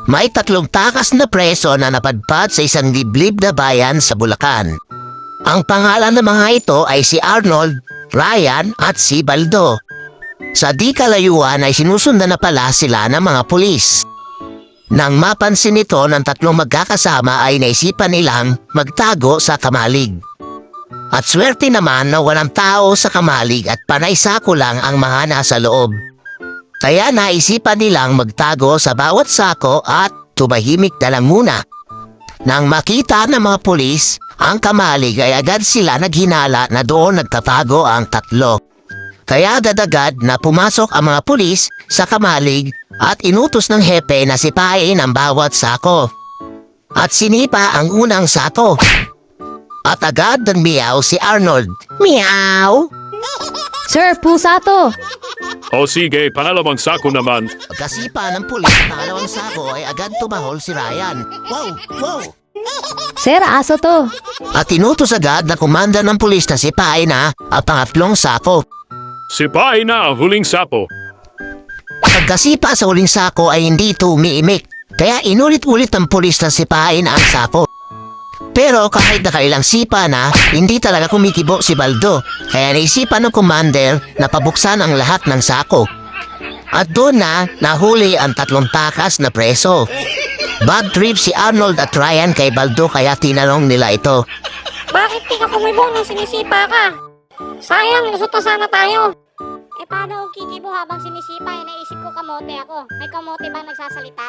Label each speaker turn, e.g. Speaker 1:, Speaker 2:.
Speaker 1: May 3 takas na preso na napadpad sa isang liblib na bayan sa Bulacan. Ang pangalan ng mga ito ay si Arnold, Ryan at si Baldo. Sa di kalayuan ay sinusundan na pala sila ng mga pulis. Nang mapansin nito ng 3 magkakasama ay naisipan nilang magtago sa kamalig. At swerte naman na walang tao sa kamalig at panay sako lang ang mga nasa loob. Kaya naisipan nilang magtago sa bawat sako at tumahimik na lang muna. Nang makita ng mga pulis, ang kamalig ay agad sila naghinala na doon nagtatago ang 3. Kaya agad-agad na pumasok ang mga pulis sa kamalig at inutos ng hepe na sipain ang bawat sako. At sinipa ang unang sako. At agad nagmiyaw si Arnold. Meow!
Speaker 2: Sir, pusa to.
Speaker 3: O sige, pangalawang sako naman.
Speaker 1: Pagkasipa ng pulis sa pangalawang sako ay agad tumahol si Ryan. Wow! Wow!
Speaker 2: Sir, aso to.
Speaker 1: At inutos agad na komanda ng pulis na sipain na ang pangatlong sako.
Speaker 3: Sipain na ang huling sapo.
Speaker 1: Pagkasipa sa huling sako ay hindi ito umiimik. Kaya inulit-ulit ng pulis na sipain ang sako. Pero kahit nakailang sipa na, hindi talaga kumikibo si Baldo. Kaya naisipan ng commander na pabuksan ang lahat ng sako. At doon na nahuli ang 3 takas na preso. Bad trip si Arnold at Ryan kay Baldo kaya tinanong nila ito.
Speaker 4: Bakit di ka kumibo nang sinisipa ka? Sayang, lusot na sana tayo. Eh paano kung kikibo habang sinisipa? Naisip ko kamote ako. May kamote bang nagsasalita?